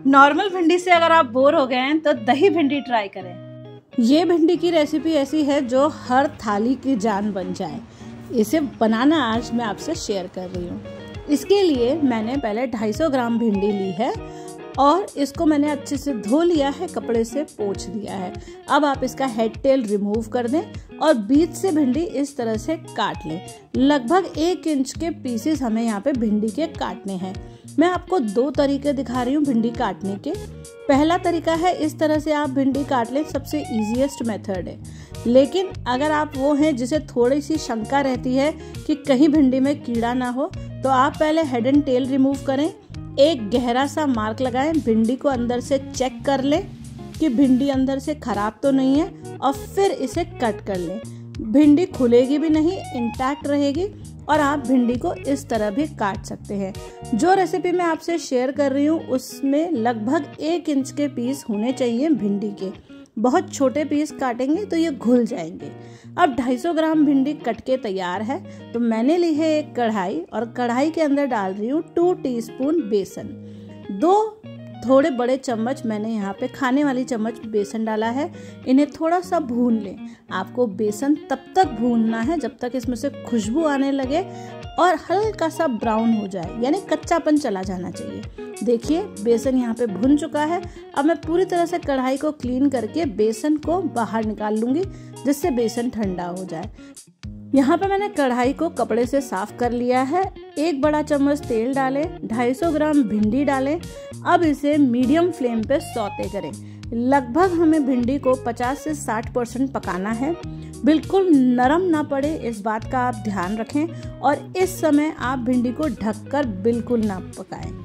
Normal भिंडी से अगर आप बोर हो गए हैं तो दही भिंडी ट्राई करें। ये भिंडी की रेसिपी ऐसी है जो हर थाली की जान बन जाए। इसे बनाना आज मैं आपसे शेयर कर रही हूँ। इसके लिए मैंने पहले 250 ग्राम भिंडी ली है और इसको मैंने अच्छे से धो लिया है, कपड़े से पोंछ दिया है। अब आप इसका हेड टेल रिमूव कर दें और बीच से भिंडी इस तरह से काट लें। लगभग 1 इंच के पीसेस हमें यहाँ पे भिंडी के काटने हैं। मैं आपको 2 तरीके दिखा रही हूँ भिंडी काटने के। पहला तरीका है इस तरह से आप भिंडी काट लें, सबसे ईजीएस्ट मेथड है। लेकिन अगर आप वो हैं जिसे थोड़ी सी शंका रहती है कि कहीं भिंडी में कीड़ा ना हो, तो आप पहले हेड एंड टेल रिमूव करें, एक गहरा सा मार्क लगाएं, भिंडी को अंदर से चेक कर लें कि भिंडी अंदर से खराब तो नहीं है और फिर इसे कट कर लें। भिंडी खुलेगी भी नहीं, इंटैक्ट रहेगी और आप भिंडी को इस तरह भी काट सकते हैं। जो रेसिपी मैं आपसे शेयर कर रही हूँ उसमें लगभग 1 इंच के पीस होने चाहिए भिंडी के। बहुत छोटे पीस काटेंगे तो ये घुल जाएंगे। अब 250 ग्राम भिंडी कट के तैयार है, तो मैंने ली है एक कढ़ाई और कढ़ाई के अंदर डाल रही हूँ 2 टीस्पून बेसन। 2 थोड़े बड़े चम्मच मैंने यहाँ पे खाने वाली चम्मच बेसन डाला है। इन्हें थोड़ा सा भून लें। आपको बेसन तब तक भूनना है जब तक इसमें से खुशबू आने लगे और हल्का सा ब्राउन हो जाए, यानी कच्चापन चला जाना चाहिए। देखिए बेसन यहाँ पे भुन चुका है। अब मैं पूरी तरह से कढ़ाई को क्लीन करके बेसन को बाहर निकाल लूँगी, जिससे बेसन ठंडा हो जाए। यहाँ पे मैंने कढ़ाई को कपड़े से साफ कर लिया है। 1 बड़ा चम्मच तेल डालें, 250 ग्राम भिंडी डालें। अब इसे मीडियम फ्लेम पे सौते करें। लगभग हमें भिंडी को 50 से 60% पकाना है। बिल्कुल नरम ना पड़े, इस बात का आप ध्यान रखें। और इस समय आप भिंडी को ढककर बिल्कुल ना पकाएं।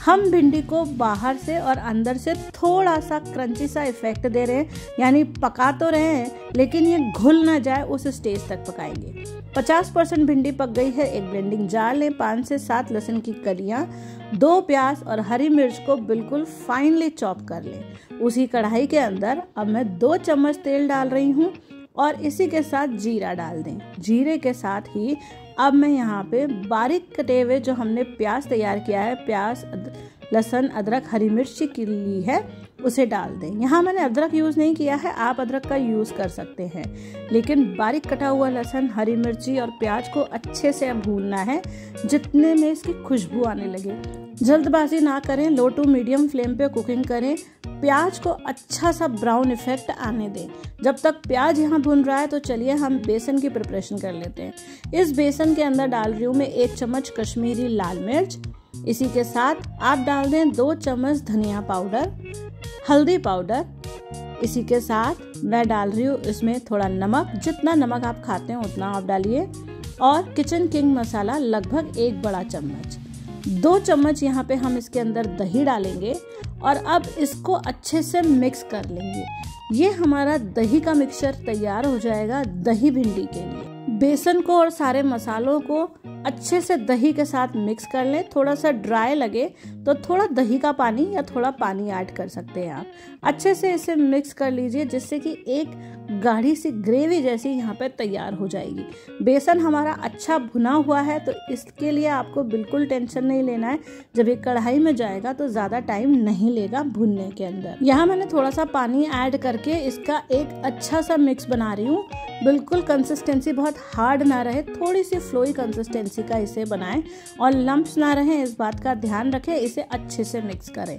हम भिंडी को बाहर से और अंदर से थोड़ा सा क्रंची सा इफेक्ट दे रहे हैं, यानी पका तो रहे हैं लेकिन ये घुल ना जाए, उस स्टेज तक पकाएंगे। 50% भिंडी पक गई है। एक ब्लेंडिंग जार लें, 5 से 7 लहसुन की कलियां, 2 प्याज और हरी मिर्च को बिल्कुल फाइनली चॉप कर लें। उसी कढ़ाई के अंदर अब मैं 2 चम्मच तेल डाल रही हूँ और इसी के साथ जीरा डाल दें। जीरे के साथ ही अब मैं यहाँ पे बारीक कटे हुए जो हमने प्याज तैयार किया है, प्याज, लहसुन, अदरक, हरी मिर्ची की ली है, उसे डाल दें। यहाँ मैंने अदरक यूज़ नहीं किया है, आप अदरक का यूज़ कर सकते हैं। लेकिन बारीक कटा हुआ लहसुन, हरी मिर्ची और प्याज को अच्छे से भूनना है, जितने में इसकी खुशबू आने लगे। जल्दबाजी ना करें, लो टू मीडियम फ्लेम पे कुकिंग करें। प्याज को अच्छा सा ब्राउन इफेक्ट आने दें। जब तक प्याज यहाँ भुन रहा है तो चलिए हम बेसन की प्रिपरेशन कर लेते हैं। इस बेसन के अंदर डाल रही हूँ मैं 1 चम्मच कश्मीरी लाल मिर्च। इसी के साथ आप डाल दें 2 चम्मच धनिया पाउडर, हल्दी पाउडर। इसी के साथ मैं डाल रही हूँ इसमें थोड़ा नमक, जितना नमक आप खाते हैं उतना आप डालिए। और किचन किंग मसाला लगभग 1 बड़ा चम्मच। 2 चम्मच यहाँ पे हम इसके अंदर दही डालेंगे और अब इसको अच्छे से मिक्स कर लेंगे। ये हमारा दही का मिक्सचर तैयार हो जाएगा दही भिंडी के लिए। बेसन को और सारे मसालों को अच्छे से दही के साथ मिक्स कर लें। थोड़ा सा ड्राई लगे तो थोड़ा दही का पानी या थोड़ा पानी ऐड कर सकते हैं आप। अच्छे से इसे मिक्स कर लीजिए, जिससे कि एक गाढ़ी सी ग्रेवी जैसी यहाँ पे तैयार हो जाएगी। बेसन हमारा अच्छा भुना हुआ है, तो इसके लिए आपको बिल्कुल टेंशन नहीं लेना है। जब ये कढ़ाई में जाएगा तो ज़्यादा टाइम नहीं लेगा भुनने के अंदर। यहाँ मैंने थोड़ा सा पानी ऐड करके इसका एक अच्छा सा मिक्स बना रही हूँ। बिल्कुल कंसिस्टेंसी बहुत हार्ड ना रहे, थोड़ी सी फ्लोई कंसिस्टेंसी का इसे बनाएं और लम्प्स ना रहें, इस बात का ध्यान रखें। इसे अच्छे से मिक्स करें।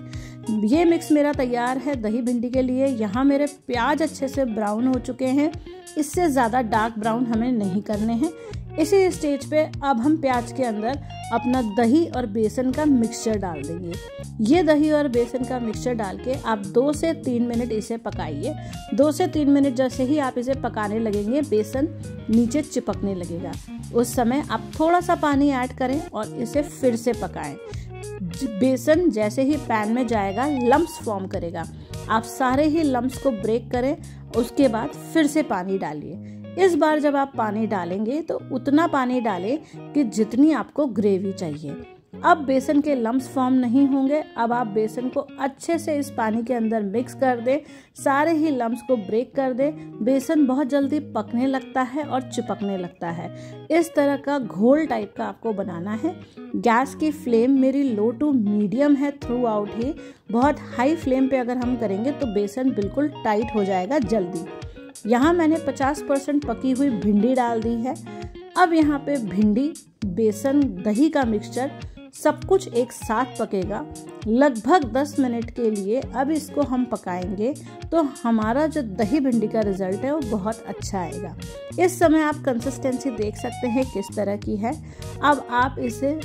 ये मिक्स मेरा तैयार है दही भिंडी के लिए। यहाँ मेरे प्याज अच्छे से ब्राउन हो चुके हैं। इससे ज़्यादा डार्क ब्राउन हमें नहीं करने हैं। इसी स्टेज पे अब हम प्याज के अंदर अपना दही और बेसन का मिक्सचर डाल देंगे। ये दही और बेसन का मिक्सचर डाल के आप 2 से 3 मिनट इसे पकाइए। 2 से 3 मिनट जैसे ही आप इसे पकाने लगेंगे, बेसन नीचे चिपकने लगेगा। उस समय आप थोड़ा सा पानी ऐड करें और इसे फिर से पकाएं। बेसन जैसे ही पैन में जाएगा लम्प्स फॉर्म करेगा। आप सारे ही लम्प्स को ब्रेक करें, उसके बाद फिर से पानी डालिए। इस बार जब आप पानी डालेंगे तो उतना पानी डालें कि जितनी आपको ग्रेवी चाहिए। अब बेसन के लम्प्स फॉर्म नहीं होंगे। अब आप बेसन को अच्छे से इस पानी के अंदर मिक्स कर दें, सारे ही लम्प्स को ब्रेक कर दें। बेसन बहुत जल्दी पकने लगता है और चिपकने लगता है। इस तरह का घोल टाइप का आपको बनाना है। गैस की फ्लेम मेरी लो टू मीडियम है थ्रू आउट ही। बहुत हाई फ्लेम पे अगर हम करेंगे तो बेसन बिल्कुल टाइट हो जाएगा जल्दी। यहाँ मैंने 50% पकी हुई भिंडी डाल दी है। अब यहाँ पे भिंडी, बेसन, दही का मिक्सचर सब कुछ एक साथ पकेगा लगभग 10 मिनट के लिए। अब इसको हम पकाएंगे तो हमारा जो दही भिंडी का रिजल्ट है वो बहुत अच्छा आएगा। इस समय आप कंसिस्टेंसी देख सकते हैं किस तरह की है। अब आप इसे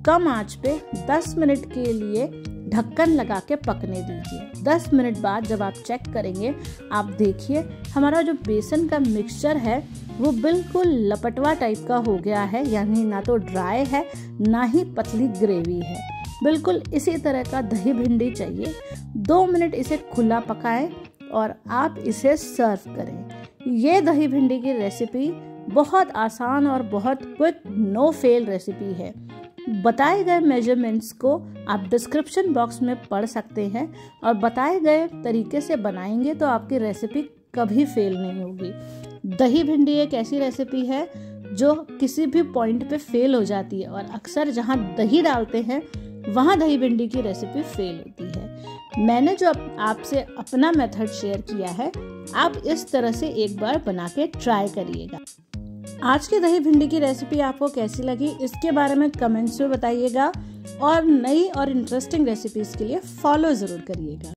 कम आंच पे 10 मिनट के लिए ढक्कन लगा के पकने दीजिए। 10 मिनट बाद जब आप चेक करेंगे, आप देखिए हमारा जो बेसन का मिक्सचर है वो बिल्कुल लपटवा टाइप का हो गया है, यानी ना तो ड्राई है ना ही पतली ग्रेवी है। बिल्कुल इसी तरह का दही भिंडी चाहिए। 2 मिनट इसे खुला पकाएं और आप इसे सर्व करें। ये दही भिंडी की रेसिपी बहुत आसान और बहुत क्विक नो फेल रेसिपी है। बताए गए मेजरमेंट्स को आप डिस्क्रिप्शन बॉक्स में पढ़ सकते हैं और बताए गए तरीके से बनाएंगे तो आपकी रेसिपी कभी फेल नहीं होगी। दही भिंडी एक ऐसी रेसिपी है जो किसी भी पॉइंट पे फेल हो जाती है और अक्सर जहाँ दही डालते हैं वहाँ दही भिंडी की रेसिपी फेल होती है। मैंने जो आपसे अपना मेथड शेयर किया है, आप इस तरह से एक बार बना के ट्राई करिएगा। आज की दही भिंडी की रेसिपी आपको कैसी लगी इसके बारे में कमेंट्स में बताइएगा और नई और इंटरेस्टिंग रेसिपीज के लिए फॉलो ज़रूर करिएगा।